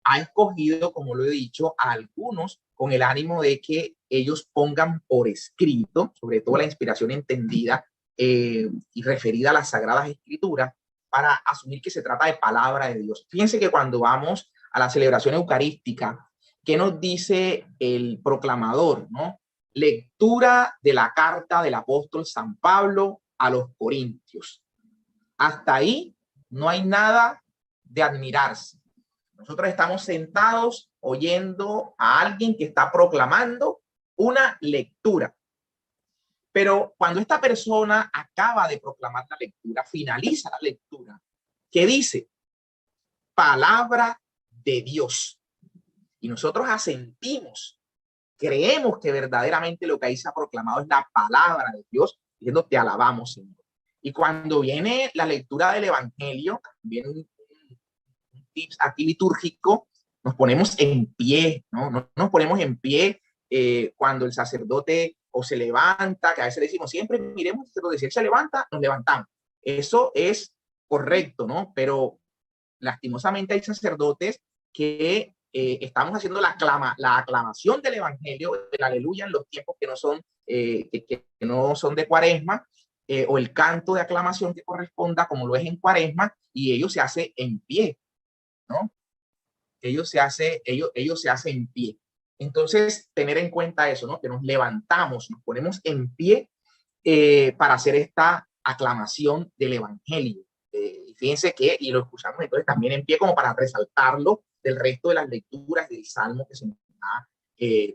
Speaker 1: ha escogido, como lo he dicho, a algunos con el ánimo de que ellos pongan por escrito, sobre todo la inspiración entendida y referida a las Sagradas Escrituras, para asumir que se trata de palabra de Dios. Fíjense que cuando vamos a la celebración eucarística, ¿qué nos dice el proclamador, no? Lectura de la carta del apóstol San Pablo a los Corintios. Hasta ahí no hay nada de admirarse. Nosotros estamos sentados oyendo a alguien que está proclamando una lectura. Pero cuando esta persona acaba de proclamar la lectura, finaliza la lectura, ¿qué dice? Palabra de Dios. Y nosotros asentimos, creemos que verdaderamente lo que ahí se ha proclamado es la palabra de Dios, diciendo te alabamos, Señor. Y cuando viene la lectura del Evangelio, también un tips aquí litúrgico, nos ponemos en pie, ¿no? No nos ponemos en pie cuando el sacerdote o se levanta, que a veces decimos siempre miremos, pero si él se levanta, nos levantamos. Eso es correcto, ¿no? Pero lastimosamente hay sacerdotes que estamos haciendo la aclamación del Evangelio, el aleluya, en los tiempos que no son, que no son de Cuaresma, o el canto de aclamación que corresponda, como lo es en Cuaresma, y ellos se hace en pie, ¿no? Ellos se hacen en pie. Entonces, tener en cuenta eso, ¿no? Que nos levantamos, nos ponemos en pie para hacer esta aclamación del Evangelio. Fíjense que, y lo escuchamos entonces también en pie como para resaltarlo del resto de las lecturas del Salmo que se nos ha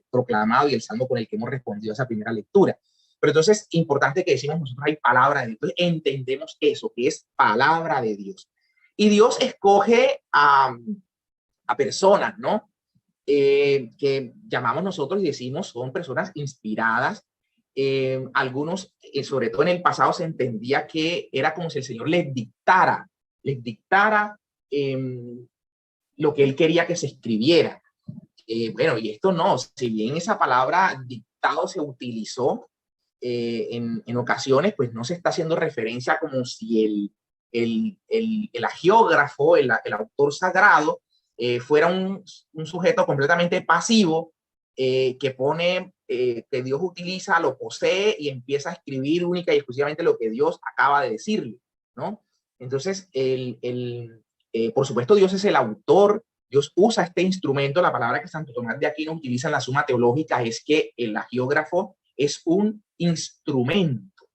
Speaker 1: proclamado y el Salmo con el que hemos respondido a esa primera lectura. Pero entonces, importante que decimos nosotros hay palabra de Dios. Entonces, entendemos eso, que es palabra de Dios. Y Dios escoge a personas, ¿no? Que llamamos nosotros y decimos son personas inspiradas. Algunos, sobre todo en el pasado, se entendía que era como si el Señor les dictara lo que Él quería que se escribiera. Bueno, y esto no, si bien esa palabra dictado se utilizó en ocasiones, pues no se está haciendo referencia como si el agiógrafo, el autor sagrado, fuera un sujeto completamente pasivo que pone, que Dios utiliza, lo posee y empieza a escribir única y exclusivamente lo que Dios acaba de decirle, ¿no? Entonces, por supuesto, Dios es el autor, Dios usa este instrumento. La palabra que Santo Tomás de Aquino utiliza en la Suma Teológica es que el agiógrafo es un instrumento,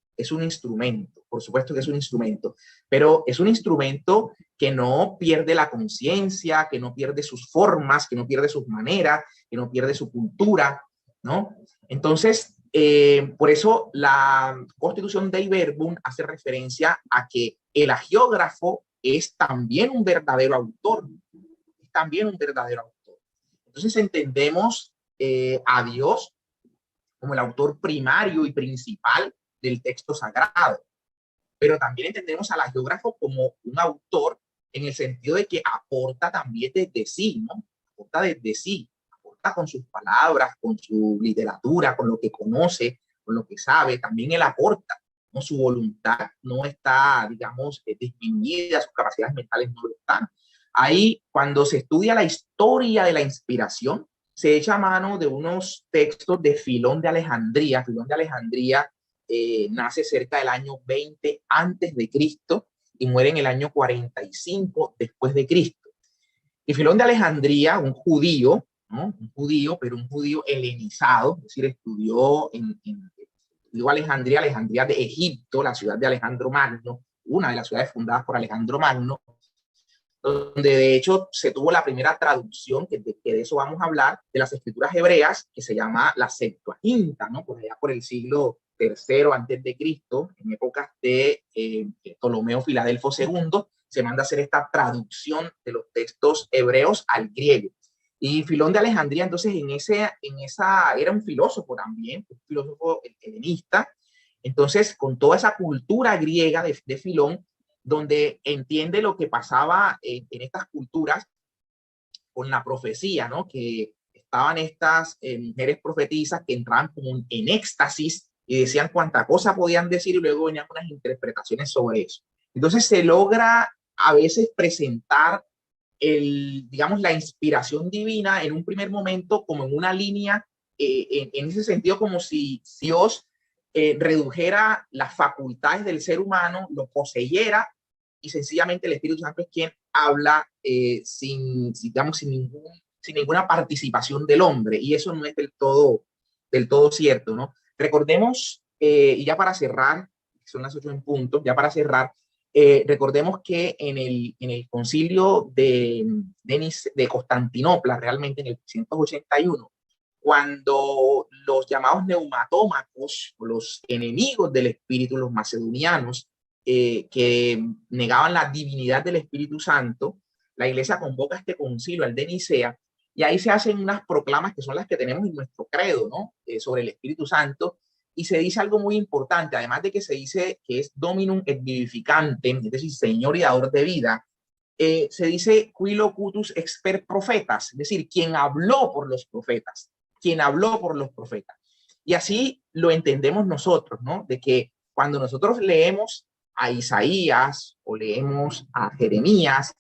Speaker 1: por supuesto que es un instrumento, pero es un instrumento que no pierde la conciencia, que no pierde sus formas, que no pierde sus maneras, que no pierde su cultura, ¿no? Entonces, por eso la Constitución Dei Verbum hace referencia a que el agiógrafo es también un verdadero autor, Entonces entendemos a Dios como el autor primario y principal del texto sagrado. Pero también entendemos al agiógrafo como un autor en el sentido de que aporta también desde sí, ¿no? Aporta con sus palabras, con su literatura, con lo que conoce, con lo que sabe, también él aporta, ¿no? Su voluntad no está, digamos, disminuida, sus capacidades mentales no lo están. Ahí, cuando se estudia la historia de la inspiración, se echa mano de unos textos de Filón de Alejandría. Filón de Alejandría nace cerca del año 20 antes de Cristo y muere en el año 45 después de Cristo. Y Filón de Alejandría, un judío, ¿no? Un judío, pero un judío helenizado, es decir, estudió Alejandría, Alejandría de Egipto, la ciudad de Alejandro Magno, una de las ciudades fundadas por Alejandro Magno, donde de hecho se tuvo la primera traducción, que de eso vamos a hablar, de las escrituras hebreas, que se llama la Septuaginta, ¿no? Por allá por el siglo tercero antes de Cristo, en épocas de Ptolomeo Filadelfo II, se manda a hacer esta traducción de los textos hebreos al griego. Y Filón de Alejandría, entonces, era un filósofo también, un filósofo helenista. Entonces, con toda esa cultura griega de Filón, donde entiende lo que pasaba en estas culturas con la profecía, ¿no? Que estaban estas mujeres profetizas que entraban como en éxtasis y decían cuánta cosa podían decir y luego venían unas interpretaciones sobre eso. Entonces se logra a veces presentar digamos, la inspiración divina en un primer momento como en una línea, en ese sentido como si Dios redujera las facultades del ser humano, lo poseyera y sencillamente el Espíritu Santo es quien habla digamos, sin ninguna participación del hombre, y eso no es del todo cierto, ¿no? Recordemos, y ya para cerrar, son las 8 en punto, ya para cerrar, recordemos que en el concilio de Constantinopla, realmente en el 381, cuando los llamados neumatómacos, los enemigos del espíritu, los macedonianos, que negaban la divinidad del Espíritu Santo, la iglesia convoca este concilio, al de Nicea, y ahí se hacen unas proclamas que son las que tenemos en nuestro credo, ¿no? Sobre el Espíritu Santo, y se dice algo muy importante, además de que se dice que es Dominum et vivificantem, es decir, Señor y dador de vida, se dice qui locutus exper profetas, es decir, quien habló por los profetas, quien habló por los profetas. Y así lo entendemos nosotros, ¿no? De que cuando nosotros leemos a Isaías o leemos a Jeremías,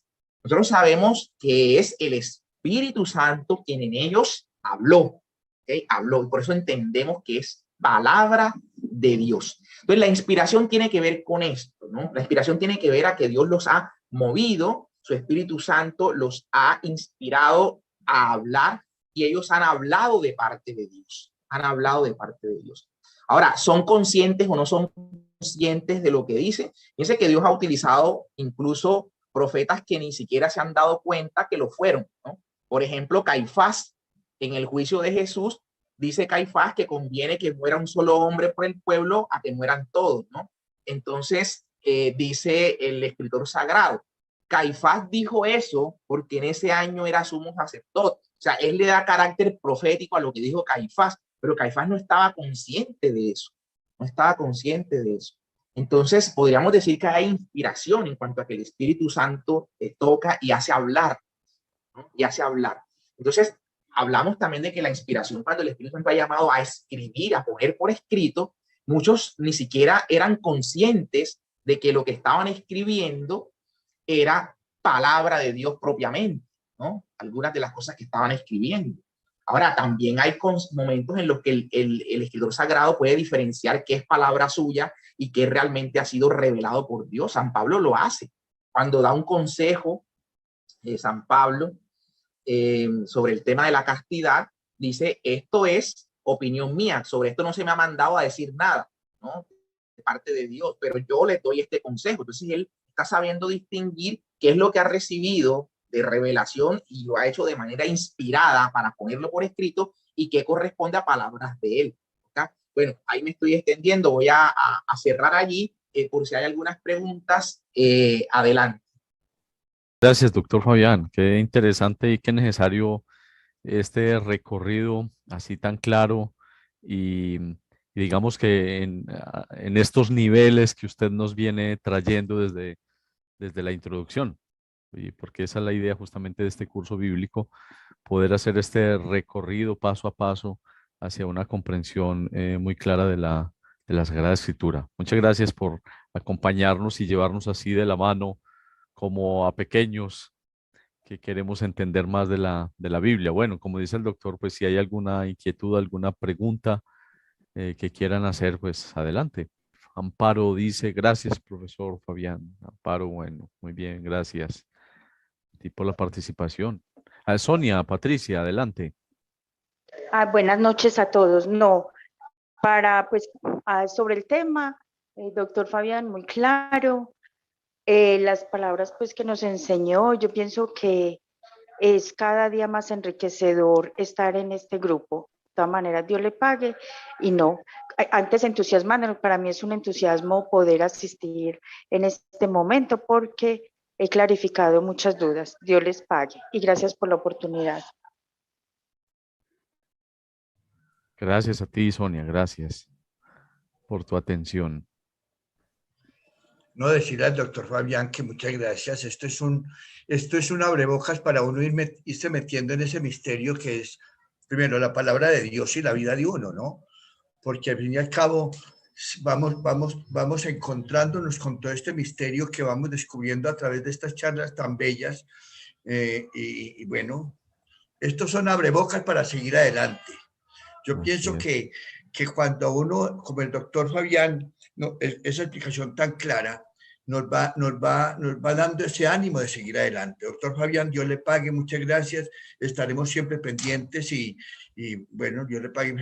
Speaker 1: nosotros sabemos que es el Espíritu Santo quien en ellos habló, ¿okay? Habló, y por eso entendemos que es palabra de Dios. Entonces la inspiración tiene que ver con esto, ¿no? La inspiración tiene que ver a que Dios los ha movido, su Espíritu Santo los ha inspirado a hablar y ellos han hablado de parte de Dios, han hablado de parte de Dios. Ahora, ¿son conscientes o no son conscientes de lo que dicen? Fíjense que Dios ha utilizado incluso profetas que ni siquiera se han dado cuenta que lo fueron, ¿no? Por ejemplo, Caifás, en el juicio de Jesús, dice Caifás que conviene que muera un solo hombre por el pueblo a que mueran todos, ¿no? Entonces, dice el escritor sagrado, Caifás dijo eso porque en ese año era sumo sacerdote. O sea, él le da carácter profético a lo que dijo Caifás, pero Caifás no estaba consciente de eso, no estaba consciente de eso. Entonces, podríamos decir que hay inspiración en cuanto a que el Espíritu Santo toca y hace hablar, ¿no? Y hace hablar. Entonces, hablamos también de que la inspiración, cuando el Espíritu Santo ha llamado a escribir, a poner por escrito, muchos ni siquiera eran conscientes de que lo que estaban escribiendo era palabra de Dios propiamente, ¿no? Algunas de las cosas que estaban escribiendo. Ahora, también hay momentos en los que el escritor sagrado puede diferenciar qué es palabra suya y qué realmente ha sido revelado por Dios. San Pablo lo hace. Cuando da un consejo, San Pablo, sobre el tema de la castidad, dice, esto es opinión mía, sobre esto no se me ha mandado a decir nada, ¿no? De parte de Dios, pero yo le doy este consejo. Entonces él está sabiendo distinguir qué es lo que ha recibido de revelación y lo ha hecho de manera inspirada para ponerlo por escrito y qué corresponde a palabras de él. ¿Okay? Bueno, ahí me estoy extendiendo, voy a cerrar allí, por si hay algunas preguntas, adelante.
Speaker 2: Gracias, doctor Fabián. Qué interesante y qué necesario este recorrido así tan claro y digamos que en estos niveles que usted nos viene trayendo desde la introducción. Y porque esa es la idea justamente de este curso bíblico, poder hacer este recorrido paso a paso hacia una comprensión muy clara de la Sagrada Escritura. Muchas gracias por acompañarnos y llevarnos así de la mano como a pequeños que queremos entender más de la Biblia. Bueno, como dice el doctor, pues si hay alguna inquietud, alguna pregunta que quieran hacer, pues adelante. Amparo dice, gracias, profesor Fabián. Amparo, bueno, muy bien, gracias. ti por la participación. Sonia, Patricia, adelante.
Speaker 3: Buenas noches a todos. No, sobre el tema, doctor Fabián, muy claro. Las palabras pues que nos enseñó, yo pienso que es cada día más enriquecedor estar en este grupo. De todas maneras, Dios le pague y no. Antes entusiasmando, para mí es un entusiasmo poder asistir en este momento porque he clarificado muchas dudas. Dios les pague y gracias por la oportunidad.
Speaker 2: Gracias a ti, Sonia, gracias por tu atención.
Speaker 4: No, decirle al doctor Fabián que muchas gracias. Esto es un abrebocas para uno irse metiendo en ese misterio que es, primero, la palabra de Dios y la vida de uno, ¿no? Porque al fin y al cabo vamos encontrándonos con todo este misterio que vamos descubriendo a través de estas charlas tan bellas. Y bueno, estos son abrebocas para seguir adelante. Yo pienso que cuando uno, como el doctor Fabián, esa explicación tan clara, nos va dando ese ánimo de seguir adelante. Doctor Fabián, Dios le pague, muchas gracias. Estaremos siempre pendientes y bueno, Dios le pague.